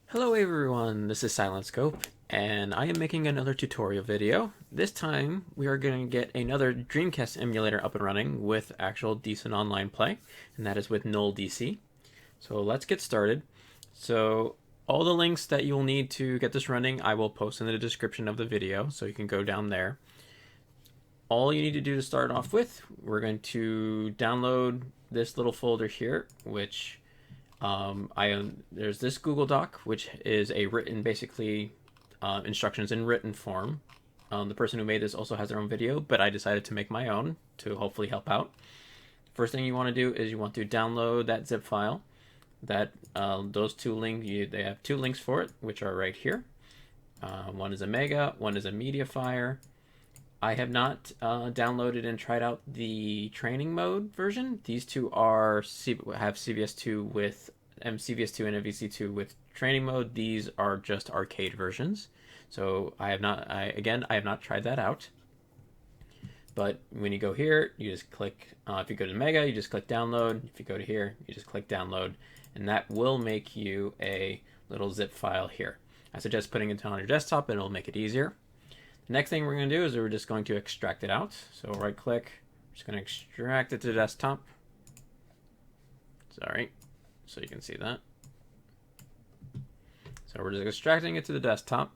Hello everyone, this is SilentScope, and I am making another tutorial video. This time we are going to get another Dreamcast emulator up and running with actual decent online play, and that is with NullDC. So let's get started. So all the links that you'll need to get this running I will post in the description of the video, so you can go down there. All you need to do to start off with, we're going to download this little folder here, which there's this Google Doc, which is a written, basically, instructions in written form. The person who made this also has their own video, but I decided to make my own to hopefully help out. First thing you want to do is you want to download that zip file. That those two links, they have two links for it, which are right here. One is a mega, one is a media file. I have not downloaded and tried out the training mode version. These two have CVS2 with CVS2 and MVC2 with training mode. These are just arcade versions. So I have not tried that out. But when you go here, you just click, if you go to Mega, you just click download. If you go to here, you just click download. And that will make you a little zip file here. I suggest putting it on your desktop and it'll make it easier. The next thing we're going to do is we're just going to extract it out. So right click, just going to extract it to the desktop. Sorry, so you can see that. So we're just extracting it to the desktop.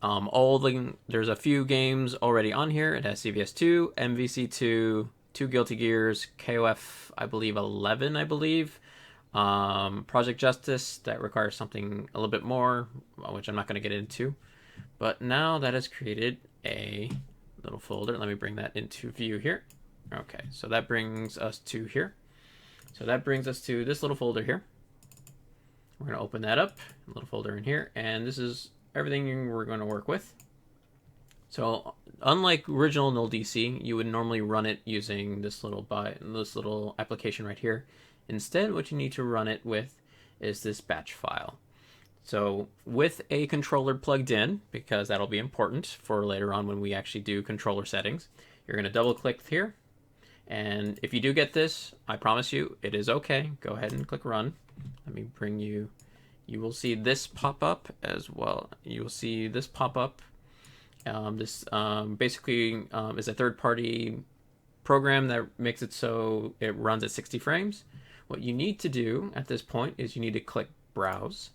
There's a few games already on here. It has CVS2, MVC2, 2 Guilty Gears, KOF, I believe 11, Project Justice, that requires something a little bit more, which I'm not going to get into. But now that has created a little folder. Let me bring that into view here. Okay, so that brings us to here. So that brings us to this little folder here. We're going to open that up, a little folder in here, and this is everything we're going to work with. So unlike original NullDC, you would normally run it using this little application right here. Instead, what you need to run it with is this batch file. So with a controller plugged in, because that'll be important for later on when we actually do controller settings, you're going to double click here. And if you do get this, I promise you, it is okay. Go ahead and click run. Let me bring you, you will see this pop up as well. You will see this pop up. This basically is a third-party program that makes it so it runs at 60 frames. What you need to do at this point is you need to click browse.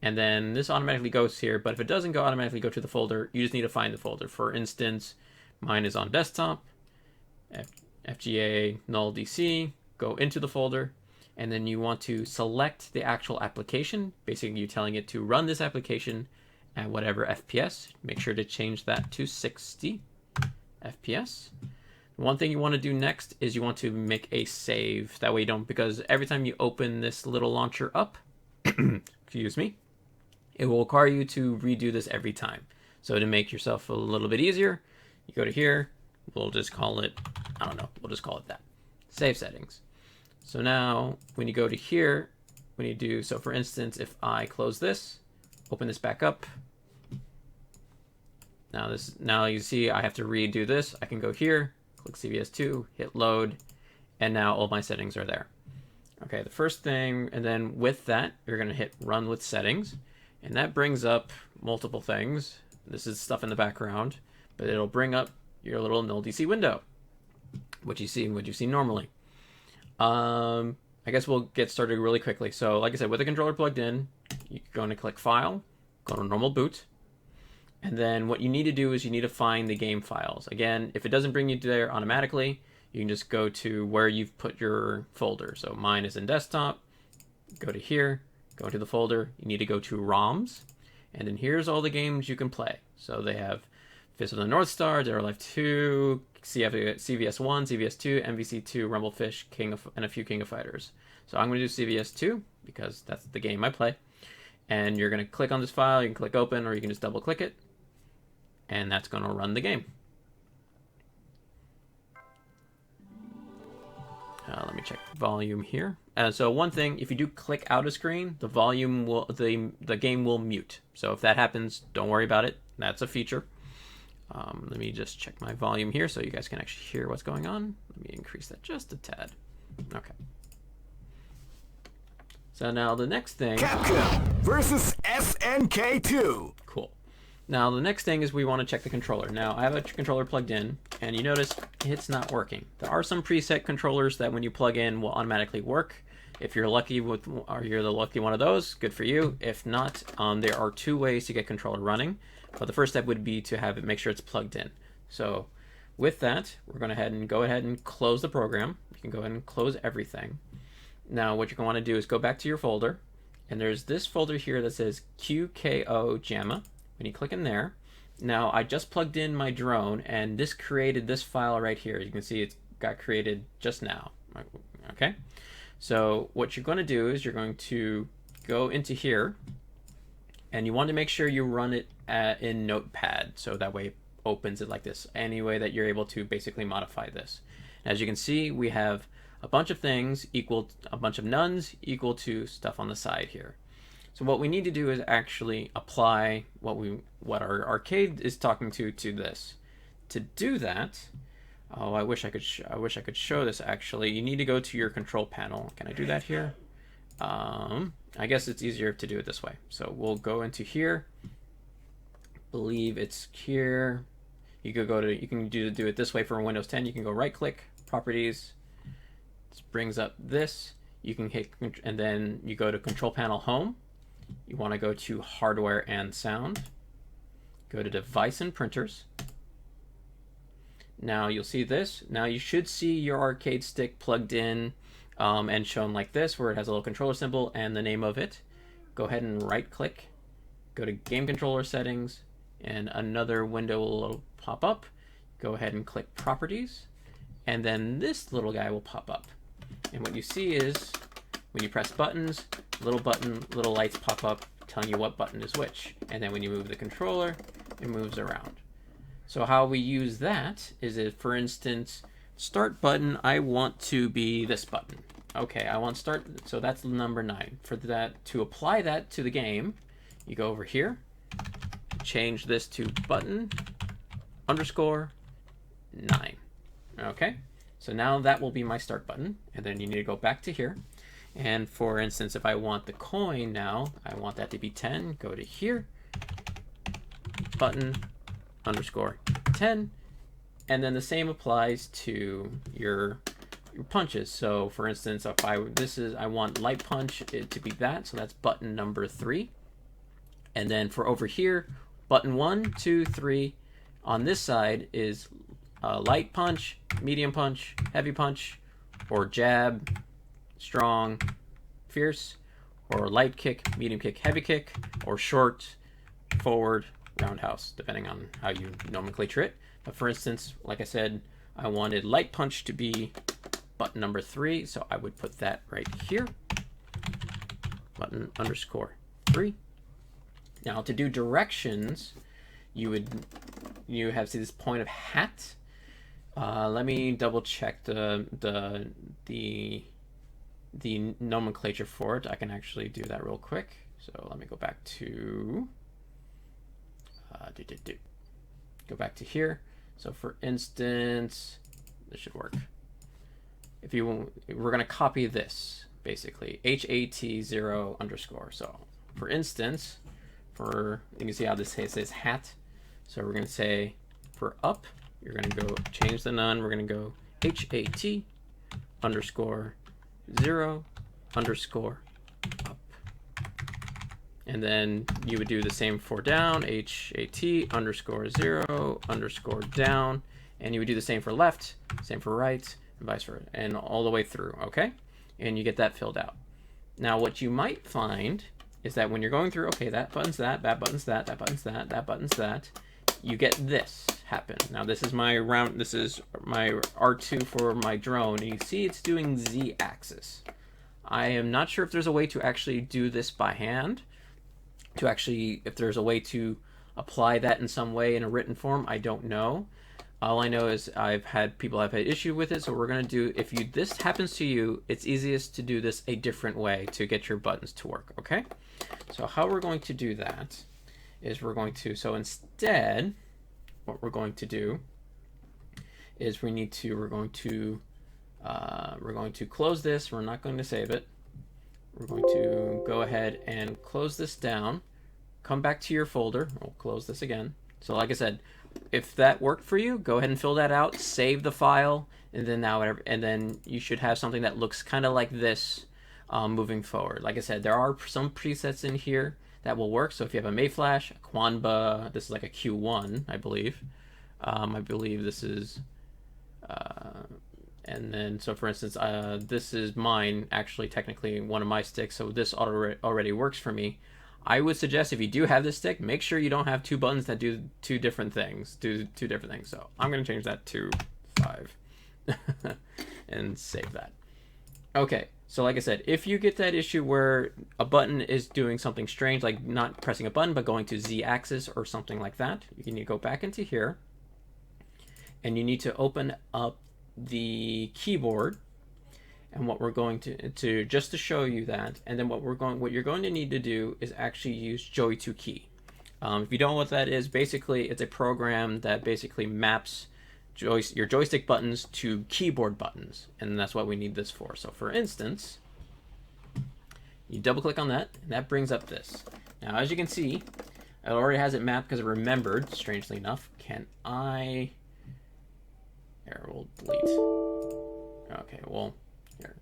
And then this automatically goes here, but if it doesn't automatically go to the folder, you just need to find the folder. For instance, mine is on desktop, FGA, NullDC, go into the folder, and then you want to select the actual application, basically you telling it to run this application at whatever FPS. Make sure to change that to 60 FPS. One thing you want to do next is you want to make a save. That way you don't, because every time you open this little launcher up, excuse me, it will require you to redo this every time. So to make yourself a little bit easier, you go to here, we'll just call it, I don't know, we'll just call it that. Save settings. So now when you go to here, when you do, so for instance, if I close this, open this back up, now you see I have to redo this. I can go here, click CVS2, hit load, and now all my settings are there. Okay, the first thing, and then with that, you're going to hit run with settings, and that brings up multiple things. This is stuff in the background, but it'll bring up your little NullDC window, what you see normally. I guess we'll get started really quickly. So like I said, with the controller plugged in, you're going to click File, go to Normal Boot, and then what you need to do is you need to find the game files. Again, if it doesn't bring you there automatically, you can just go to where you've put your folder. So mine is in desktop, go to here, go into the folder, you need to go to ROMs, and then here's all the games you can play. So they have Fist of the North Star, Dead or Alive 2, CVS1, CVS2, MVC2, Rumblefish, and a few King of Fighters. So I'm going to do CVS2 because that's the game I play. And you're going to click on this file, you can click open, or you can just double click it, and that's going to run the game. Let me check volume here. So one thing, if you do click out of screen, the volume will, the game will mute. So if that happens, don't worry about it. That's a feature. Let me just check my volume here so you guys can actually hear what's going on. Let me increase that just a tad. Okay. So now the next thing... Capcom versus SNK2. Cool. Now the next thing is we want to check the controller. Now I have a controller plugged in, and you notice it's not working. There are some preset controllers that when you plug in will automatically work. If you're lucky with, or you're the lucky one of those, good for you. If not, there are two ways to get controller running. But the first step would be to have it make sure it's plugged in. So with that, we're going to go ahead and close the program. You can go ahead and close everything. Now what you're going to want to do is go back to your folder, and there's this folder here that says QKO JAMA. When you click in there, now I just plugged in my drone, and this created this file right here. You can see it got created just now. Okay, so what you're going to do is you're going to go into here, and you want to make sure you run it in Notepad, so that way it opens it like this. Any way that you're able to basically modify this. As you can see, we have a bunch of things equal, a bunch of nuns equal to stuff on the side here. So what we need to do is actually apply what our arcade is talking to this. To do that, oh, I wish I could show this actually. You need to go to your control panel. Can I do that here? I guess it's easier to do it this way. So we'll go into here. Believe it's here. You can do it this way for Windows 10. You can go right click, properties. This brings up this. You can hit, and then you go to control panel home. You want to go to hardware and sound. Go to device and printers. Now you'll see this. Now you should see your arcade stick plugged in and shown like this, where it has a little controller symbol and the name of it. Go ahead and right click. Go to game controller settings, and another window will pop up. Go ahead and click properties, and then this little guy will pop up. And what you see is when you press buttons, little lights pop up telling you what button is which. And then when you move the controller, it moves around. So how we use that is if, for instance, start button, I want to be this button. Okay, I want start, so that's number 9. For that, to apply that to the game, you go over here, change this to button _9. Okay, so now that will be my start button, and then you need to go back to here. And for instance, if I want the coin now, I want that to be 10, go to here, button _10, and then the same applies to your punches. So for instance, if I want light punch it to be that, so that's button number 3. And then for over here, button 1, 2, 3 on this side is light punch, medium punch, heavy punch, or jab, strong, fierce, or light kick, medium kick, heavy kick, or short, forward, roundhouse, depending on how you nomenclature it. But for instance, like I said, I wanted light punch to be button number 3, so I would put that right here, button _3. Now to do directions, you have see this point of hat. Let me double check the nomenclature for it. I can actually do that real quick. So let me go back to go back to here. So for instance, this should work. If you we're gonna copy this basically HAT0 _. So for instance, you can see how this says hat. So we're gonna say for up, you're gonna go change the none. We're gonna go HAT _0 up. And then you would do the same for down, HAT _0 down, and you would do the same for left, same for right, and vice versa, and all the way through, okay? And you get that filled out. Now what you might find is that when you're going through, okay, that button's that button's that, that button's that, that button's that, you get this happen. Now this is my R2 for my drone, and you see it's doing Z-axis. I am not sure if there's a way to actually do this by hand, if there's a way to apply that in some way in a written form. I don't know. All I know is I've had people have had issue with it, so we're going to do, if this happens to you, it's easiest to do this a different way to get your buttons to work, okay? So how we're going to do that is we're going to do is we're going to close this. We're not going to save it. we're going to go ahead and close this down. Come back to your folder. We'll close this again. So like I said, if that worked for you, go ahead and fill that out, save the file, and then you should have something that looks kind of like this moving forward. Like I said, there are some presets in here that will work. So if you have a Mayflash, a Quanba, this is like a Q1, I believe. I believe this is, and then so for instance, this is mine, actually technically one of my sticks, so this already works for me. I would suggest if you do have this stick, make sure you don't have two buttons that do two different things. So I'm going to change that to 5 and save that. Okay, so like I said, if you get that issue where a button is doing something strange, like not pressing a button but going to Z-axis or something like that, you need to go back into here and you need to open up the keyboard. And what we're going to just to show you that, and then what you're going to need to do is actually use JoyToKey. If you don't know what that is, basically it's a program that basically maps your joystick buttons to keyboard buttons, and that's what we need this for. So for instance, you double click on that, and that brings up this. Now as you can see, it already has it mapped because it remembered, strangely enough. There, we'll delete. Okay, well. Here.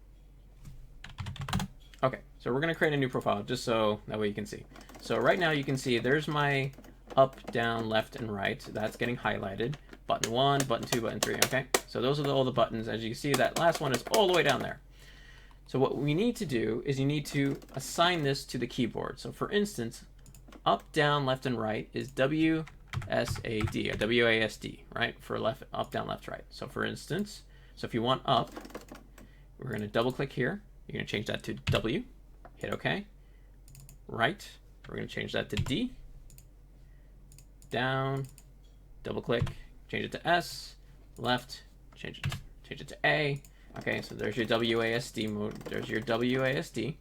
Okay, so we're going to create a new profile just so that way you can see. So right now you can see there's my up, down, left, and right. That's getting highlighted. Button 1, button 2, button 3. Okay, so those are all the buttons. As you can see, that last one is all the way down there. So what we need to do is you need to assign this to the keyboard. So for instance, up, down, left, and right is WSAD, WASD, right? For left, up, down, left, right. So for instance, so if you want up, we're going to double click here. You're going to change that to W. Hit OK. Right. We're going to change that to D. Down. Double click. Change it to S. Left. Change it to A. Okay, so there's your WASD mode. There's your WASD.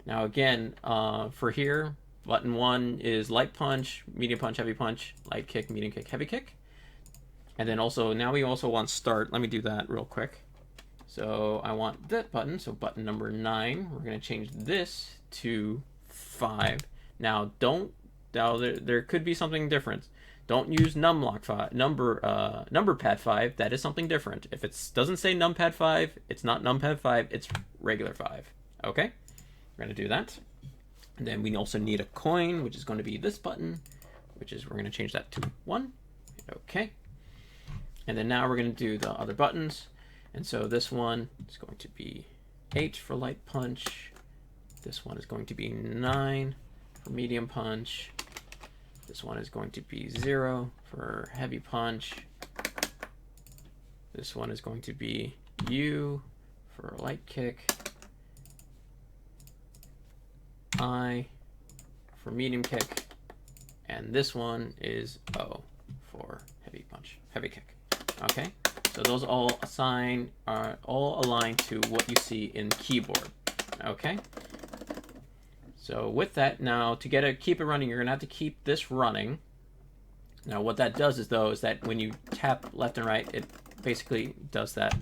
Now again, for here, button 1 is light punch, medium punch, heavy punch, light kick, medium kick, heavy kick. And then also, now we also want start. Let me do that real quick. So I want that button, so button number 9. We're going to change this to 5. Now there could be something different. Don't use number pad 5. That is something different. If it doesn't say numpad 5, it's not numpad 5, it's regular 5. Okay? We're going to do that. And then we also need a coin, which is going to be this button, which is we're going to change that to 1. Okay. And then now we're going to do the other buttons. And so this one is going to be 8 for light punch. This one is going to be 9 for medium punch. This one is going to be 0 for heavy punch. This one is going to be U for light kick. I for medium kick. And this one is O for heavy punch, heavy kick. Okay? So those are all aligned to what you see in keyboard. Okay? So with that, now to keep it running, you're gonna have to keep this running. Now what that does is that when you tap left and right, it basically does that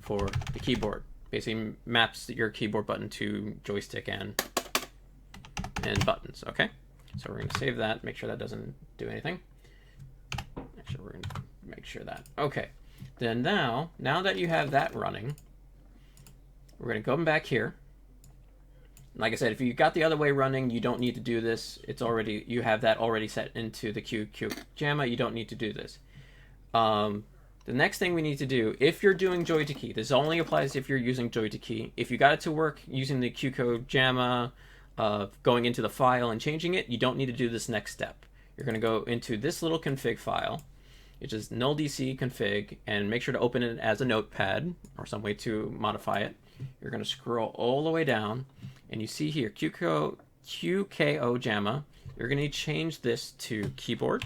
for the keyboard. Basically maps your keyboard button to joystick and buttons. Okay? So we're gonna save that, make sure that doesn't do anything. Actually, we're gonna make sure that. Okay. Then now that you have that running, we're going to go back here. Like I said, if you got the other way running, you don't need to do this. You have that already set into the QQ JAMA. You don't need to do this. The next thing we need to do, if you're doing JoyToKey, this only applies if you're using JoyToKey. If you got it to work using the QQ JAMA, going into the file and changing it, you don't need to do this next step. You're going to go into this little config file, which is NullDC config, and make sure to open it as a notepad or some way to modify it. You're going to scroll all the way down, and you see here QKO JAMA. You're going to change this to keyboard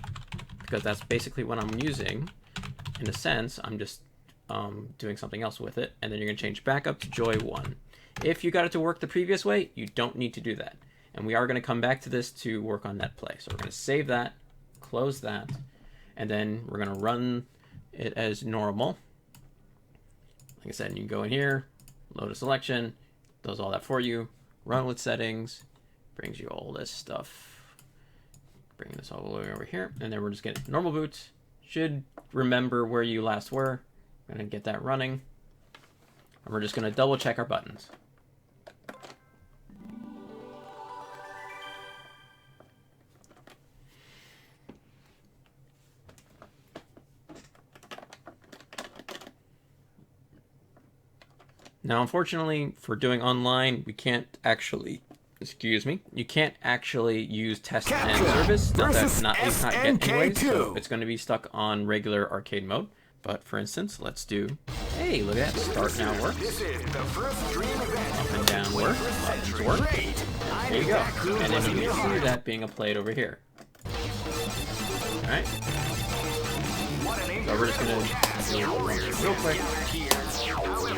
because that's basically what I'm using. In a sense, I'm just doing something else with it, and then you're going to change back up to Joy 1. If you got it to work the previous way, you don't need to do that. And we are going to come back to this to work on Netplay. So we're going to save that, close that, and then we're going to run it as normal. Like I said, you can go in here, load a selection, does all that for you. run with settings, brings you all this stuff. Bring this all the way over here, and then we're just getting normal boot. Should remember where you last were. I'm gonna get that running, and we're just gonna double check our buttons. Now, unfortunately, for doing online, we can't actually, you can't actually use test and service. Not yet anyways, so it's going to be stuck on regular arcade mode. But for instance, let's do, hey, look at that, start now works. Up and down work, buttons work. There you go. And then you can see that being applied over here. Alright. So we're just going to do real quick.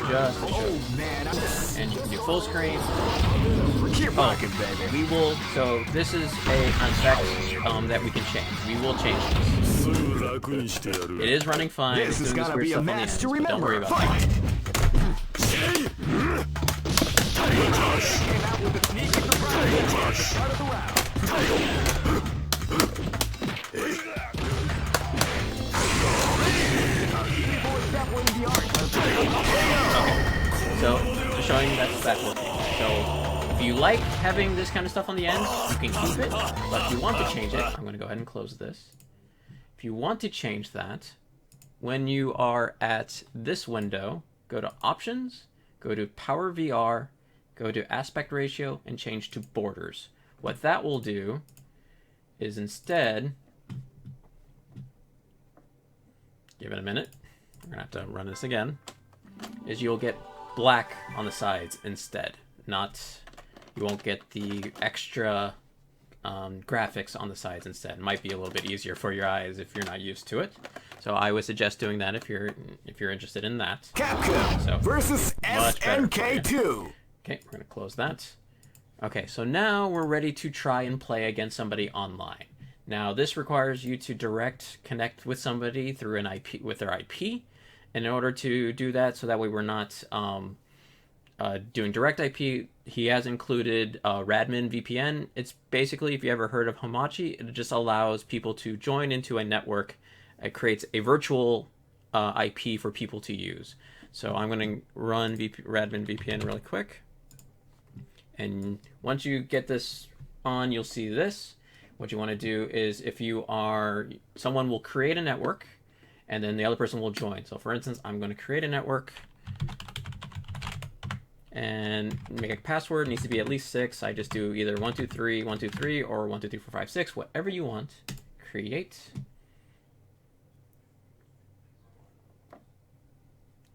Just to show. And you can do full screen. We will. So this is an effect that we can change. We will change this. It is running fine. It's doing this weird stuff on the end, but don't worry about that. So, just showing that's working. So, if you like having this kind of stuff on the end, you can keep it. But if you want to change it, I'm going to go ahead and close this. If you want to change that, when you are at this window, go to Options, go to Power VR, go to Aspect Ratio, and change to Borders. What that will do is instead, give it a minute, we're going to have to run this again, is you'll get black on the sides instead. You won't get the extra graphics on the sides instead. It might be a little bit easier for your eyes if you're not used to it. So I would suggest doing that if you're interested in that. Capcom versus SNK2. Okay, we're gonna close that. Okay, so now we're ready to try and play against somebody online. Now this requires you to direct connect with somebody through an IP with their IP. And in order to do that, so that way we're not doing direct IP, he has included Radmin VPN. It's basically, if you ever heard of Hamachi, it just allows people to join into a network. It creates a virtual IP for people to use. So I'm going to run Radmin VPN really quick. And once you get this on, you'll see this. What you want to do is, if you are, someone will create a network, and then the other person will join. So for instance, I'm going to create a network and make a password. It needs to be at least 6. I just do either 123, 123, or 123456, whatever you want. Create.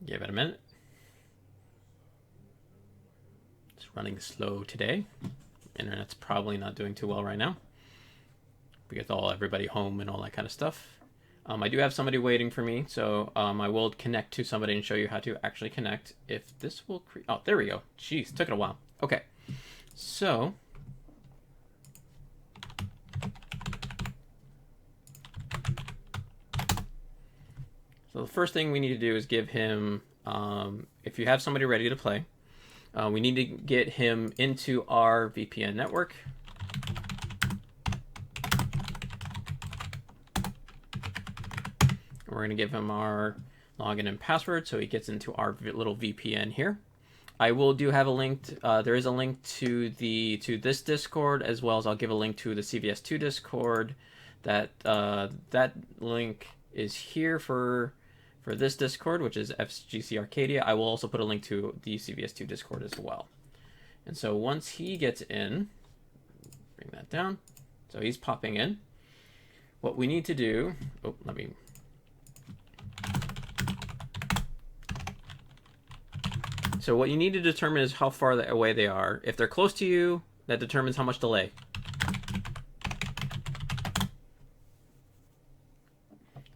Give it a minute. It's running slow today. Internet's probably not doing too well right now, because everybody home and all that kind of stuff. I do have somebody waiting for me, so I will connect to somebody and show you how to actually connect. If this will create... Oh, there we go. Jeez, took it a while. Okay, so... So the first thing we need to do is give him... if you have somebody ready to play, we need to get him into our VPN network. We're going to give him our login and password so he gets into our little VPN here. I will have a link. There is a link to this Discord, as well as I'll give a link to the CVS2 Discord. That link is here for this Discord, which is FGC Arcadia. I will also put a link to the CVS2 Discord as well. And so once he gets in, bring that down. So he's popping in. What we need to do, So what you need to determine is how far away they are. If they're close to you, that determines how much delay.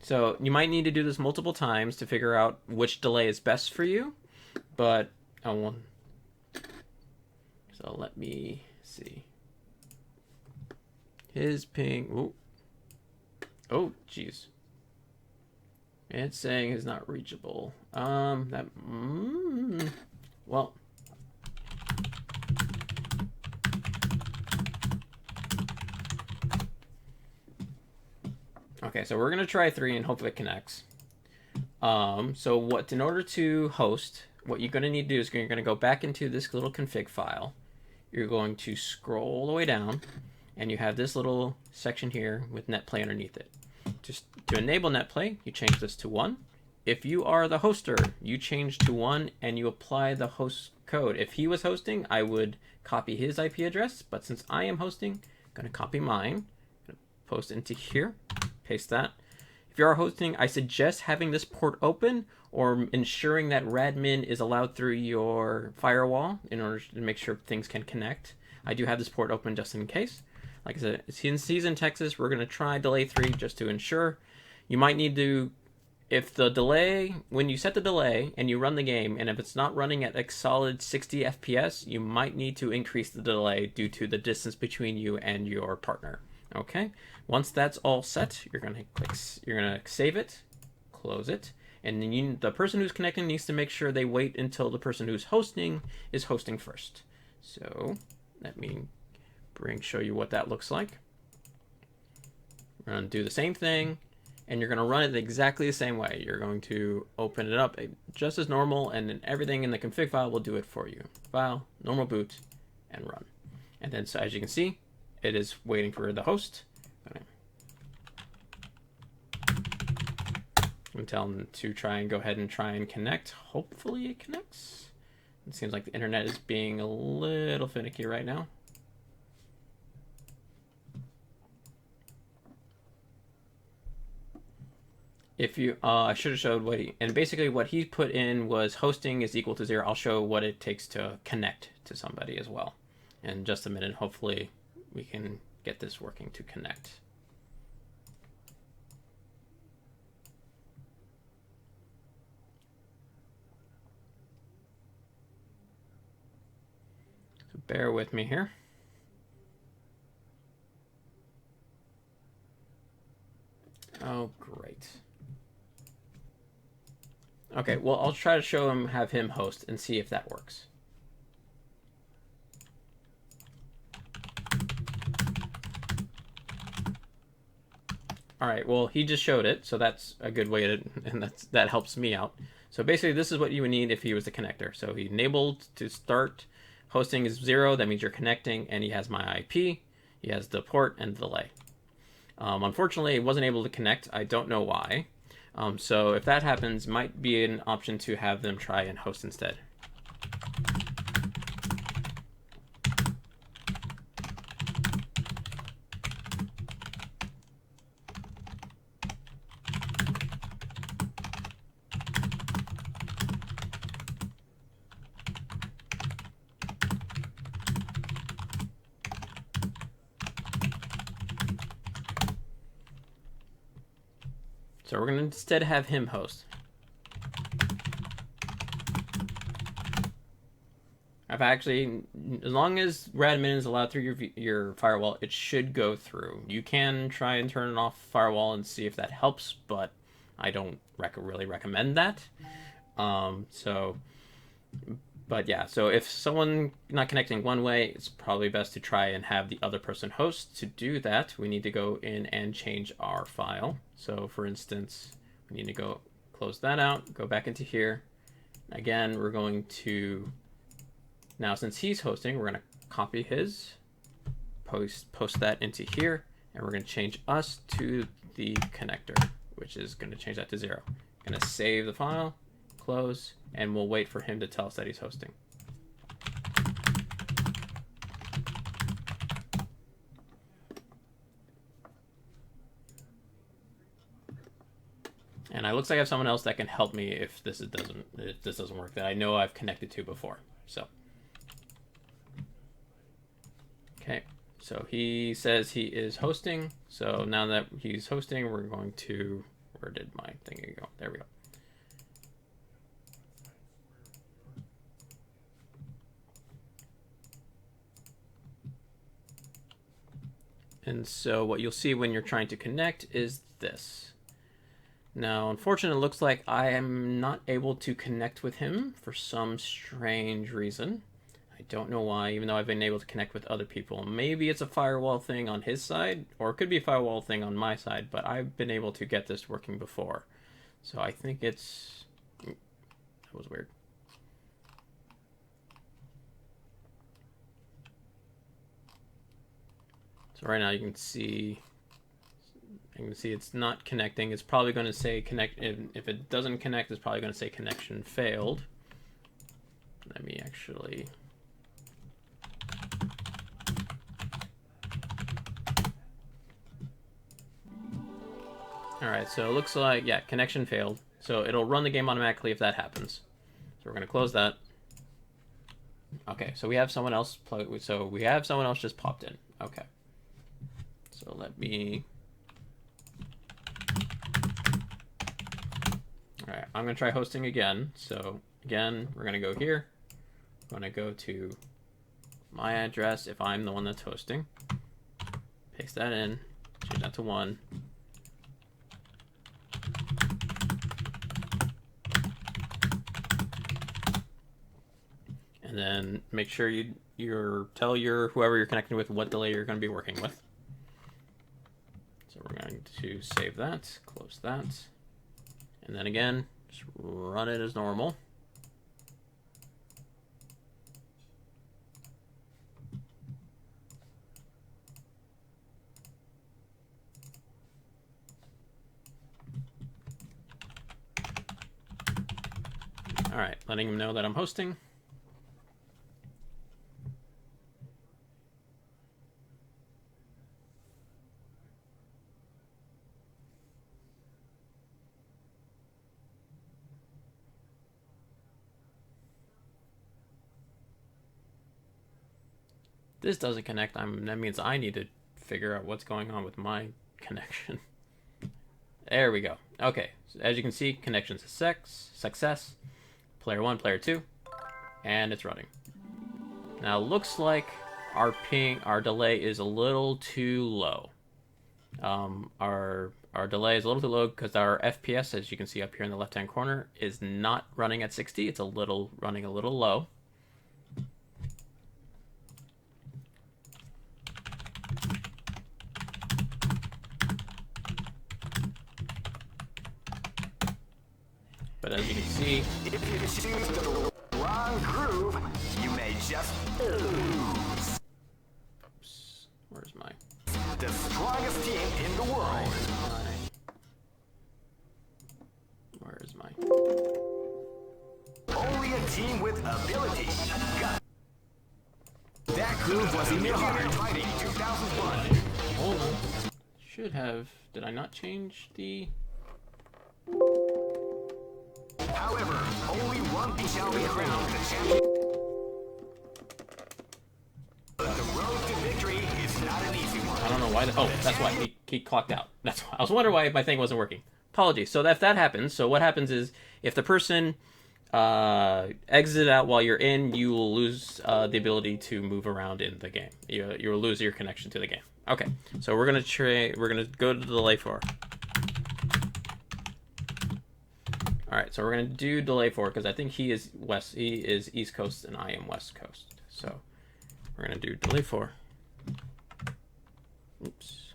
So you might need to do this multiple times to figure out which delay is best for you. But so let me see. His ping. Ooh. Oh, jeez. It's saying it's not reachable. Well, Okay, so we're gonna try 3 and hope it connects. So in order to host, what you're gonna need to do is you're gonna go back into this little config file. You're going to scroll all the way down, and you have this little section here with Netplay underneath it. Just to enable Netplay, you change this to 1. If you are the hoster, you change to 1 and you apply the host code. If he was hosting, I would copy his IP address, but since I am hosting, I'm going to copy mine, post into here, paste that. If you are hosting, I suggest having this port open or ensuring that radmin is allowed through your firewall in order to make sure things can connect. I do have this port open just in case. Like I said, since he's in Texas, we're going to try delay 3 just to ensure. You might need to, if the delay, when you set the delay and you run the game, and if it's not running at a solid 60 FPS, you might need to increase the delay due to the distance between you and your partner. Okay, once that's all set, you're gonna save it, close it, and then the person who's connecting needs to make sure they wait until the person who's hosting is hosting first. So let me show you what that looks like. We're gonna do the same thing, and you're gonna run it exactly the same way. You're going to open it up just as normal, and then everything in the config file will do it for you. File, normal boot, and run. And then, so as you can see, it is waiting for the host. I'm telling them to try and go ahead and try and connect. Hopefully it connects. It seems like the internet is being a little finicky right now. If you, I should have showed and basically what he put in was hosting is equal to 0. I'll show what it takes to connect to somebody as well in just a minute. Hopefully we can get this working to connect. So bear with me here. Oh, great. Okay, well, I'll try to have him host and see if that works. All right, well, he just showed it, so that's a good way to, and that helps me out. So basically, this is what you would need if he was the connector. So he enabled to start hosting is 0. That means you're connecting, and he has my IP. He has the port and the delay. Unfortunately, it wasn't able to connect. I don't know why. So if that happens, might be an option to have them try and host instead. So we're going to instead have him host. I've actually, as long as radmin is allowed through your firewall, it should go through. You can try and turn it off firewall and see if that helps, but I don't really recommend that. But yeah, so if someone not connecting one way, it's probably best to try and have the other person host. To do that, we need to go in and change our file. So for instance, we need to go close that out, go back into here. Again, we're going to, now since he's hosting, we're going to copy his, post that into here, and we're going to change us to the connector, which is going to change that to 0. Going to save the file, close, and we'll wait for him to tell us that he's hosting. And it looks like I have someone else that can help me if this doesn't work, that I know I've connected to before. So, okay, so he says he is hosting. So now that he's hosting, we're going to, where did my thing go? There we go. And so what you'll see when you're trying to connect is this. Now, unfortunately, it looks like I am not able to connect with him for some strange reason. I don't know why, even though I've been able to connect with other people. Maybe it's a firewall thing on his side, or it could be a firewall thing on my side, but I've been able to get this working before. So I think it's... That was weird. So right now you can see it's not connecting. It's probably going to say connect. If it doesn't connect, it's probably going to say connection failed. Let me actually... Alright, so it looks like, yeah, connection failed. So it'll run the game automatically if that happens. So we're going to close that. Okay, so we have someone else just popped in. Okay. So let me... Alright, I'm going to try hosting again. So again, we're going to go here. I'm going to go to my address if I'm the one that's hosting. Paste that in. Change that to 1. And then make sure you tell whoever you're connecting with what delay you're going to be working with. So we're going to save that, close that, and then again, just run it as normal. All right, letting him know that I'm hosting. This doesn't connect. That means I need to figure out what's going on with my connection. There we go. Okay, so as you can see, connection success. Player 1, player 2, and it's running. Now looks like our delay is a little too low. Our delay is a little too low because our FPS, as you can see up here in the left-hand corner, is not running at 60. It's running a little low. But as you can see, if you choose the wrong groove, you may just lose. Oops, where's my... The strongest team in the world. Where is my... Only a team with ability. That groove was in your heart. Fighting 2001. Hold on. Should have... Did I not change the... However, only one shall be crowned the champion. But the road to victory is not an easy one. I don't know why. Oh, that's why he clocked out. That's why. I was wondering why my thing wasn't working. Apologies. So if that happens, so what happens is if the person exits out while you're in, you will lose the ability to move around in the game. You will lose your connection to the game. Okay. So we're gonna go to delay 4. All right, so we're gonna do delay 4 because I think he is East Coast and I am West Coast. So we're gonna do delay 4. Oops.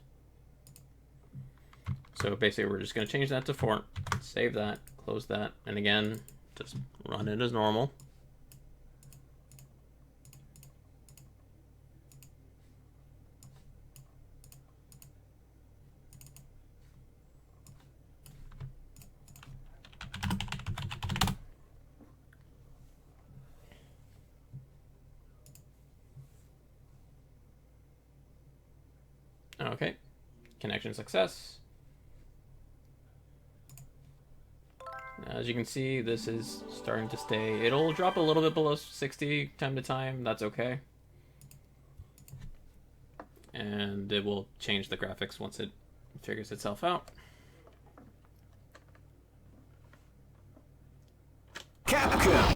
So basically, we're just gonna change that to 4. Save that, close that, and again, just run it as normal. Okay, connection success. As you can see, this is starting to stay. It'll drop a little bit below 60 time to time. That's okay. And it will change the graphics once it figures itself out. Capcom.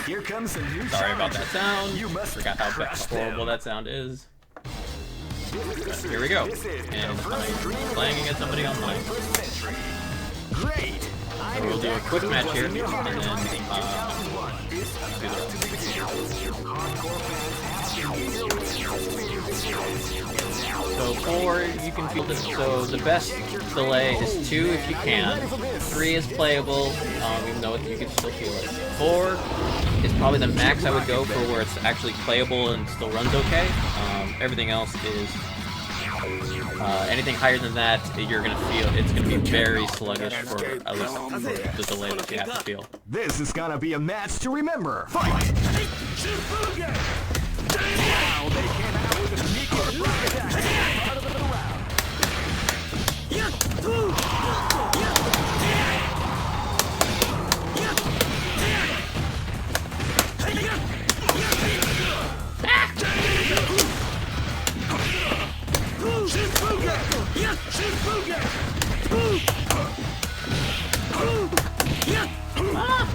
Here comes a new Sorry about that sound. You must forgot how horrible that sound is. But here we go. And I'm playing against somebody online. Great. So we'll do a quick match here, and then do the So 4, you can feel it. So the best delay is 2 if you can. 3 is playable, even though you can still feel it. 4 is probably the max I would go for where it's actually playable and still runs okay. Everything else is anything higher than that, you're gonna feel it's gonna be very sluggish for at least for the delay that you have to feel. This is gonna be a match to remember. Fight! Wow, they came out with a sneaky surprise attack at the start of the round.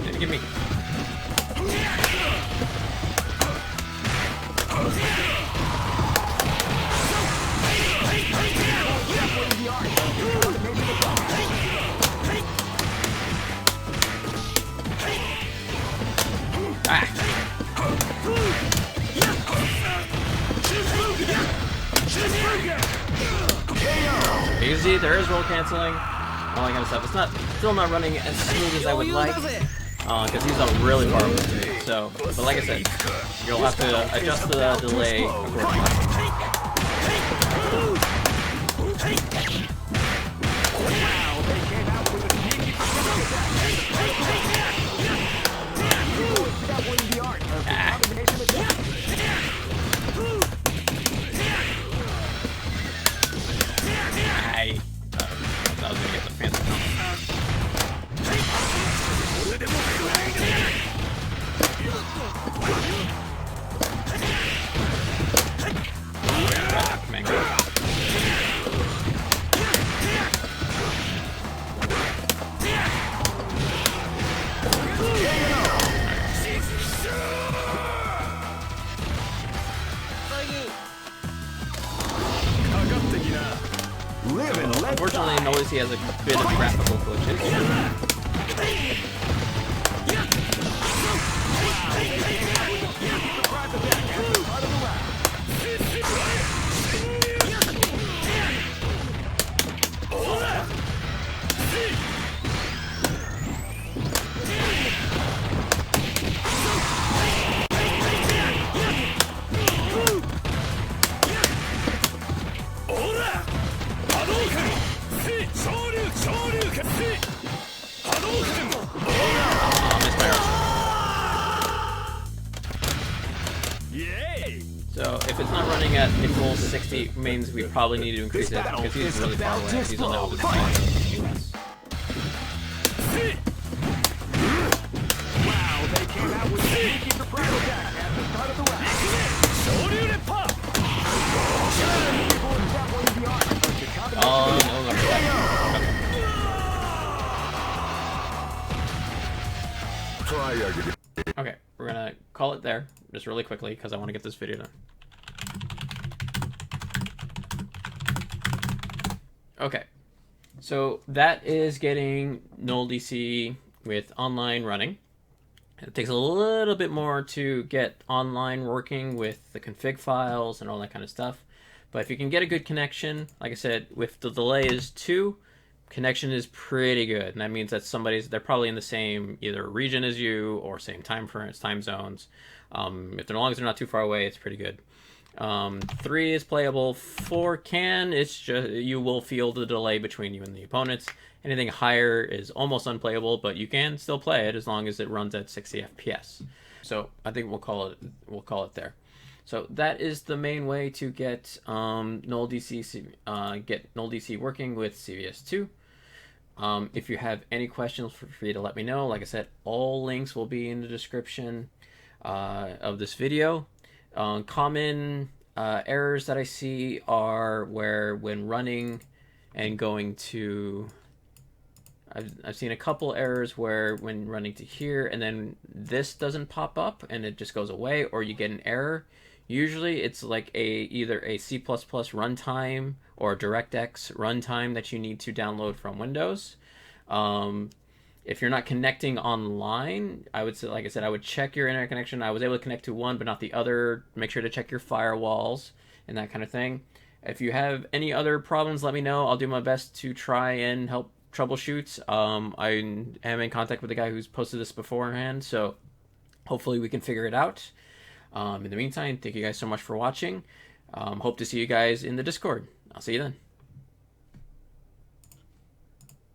Didn't give me. Easy, there is roll canceling, all that kind of stuff. It's still not running as smooth as I would like, because he's up really far away. So, but like I said, you'll have to adjust the delay accordingly. I was gonna get the fancy combo. Unfortunately, NullDC has a bit of graphical glitches. So if it's not running at a full 60, means we probably need to increase it because he's really far away. He's on the opposite side of the US. Wow, they came out with a sneaky surprise attack at the start of the round. Oh, no, okay, we're gonna call it there, just really quickly, because I want to get this video done. Okay, so that is getting NullDC with online running. It takes a little bit more to get online working with the config files and all that kind of stuff. But if you can get a good connection, like I said, with the delay is 2, connection is pretty good. And that means that they're probably in the same either region as you or same time zones. As long as they're not too far away, it's pretty good. 3 is playable. 4 it's just, you will feel the delay between you and the opponents. Anything higher is almost unplayable, but you can still play it as long as it runs at 60 FPS. So I think we'll call it there. So that is the main way to get NullDC working with CVS2. If you have any questions, feel free to let me know. Like I said, all links will be in the description of this video. Common errors that I see are where when running and going to... I've seen a couple errors where when running to here and then this doesn't pop up and it just goes away, or you get an error. Usually it's like either a C++ runtime or a DirectX runtime that you need to download from Windows. If you're not connecting online, I would say, like I said, I would check your internet connection. I was able to connect to one, but not the other. Make sure to check your firewalls and that kind of thing. If you have any other problems, let me know. I'll do my best to try and help troubleshoot. I am in contact with the guy who's posted this beforehand, so hopefully we can figure it out. In the meantime, thank you guys so much for watching. Hope to see you guys in the Discord. I'll see you then.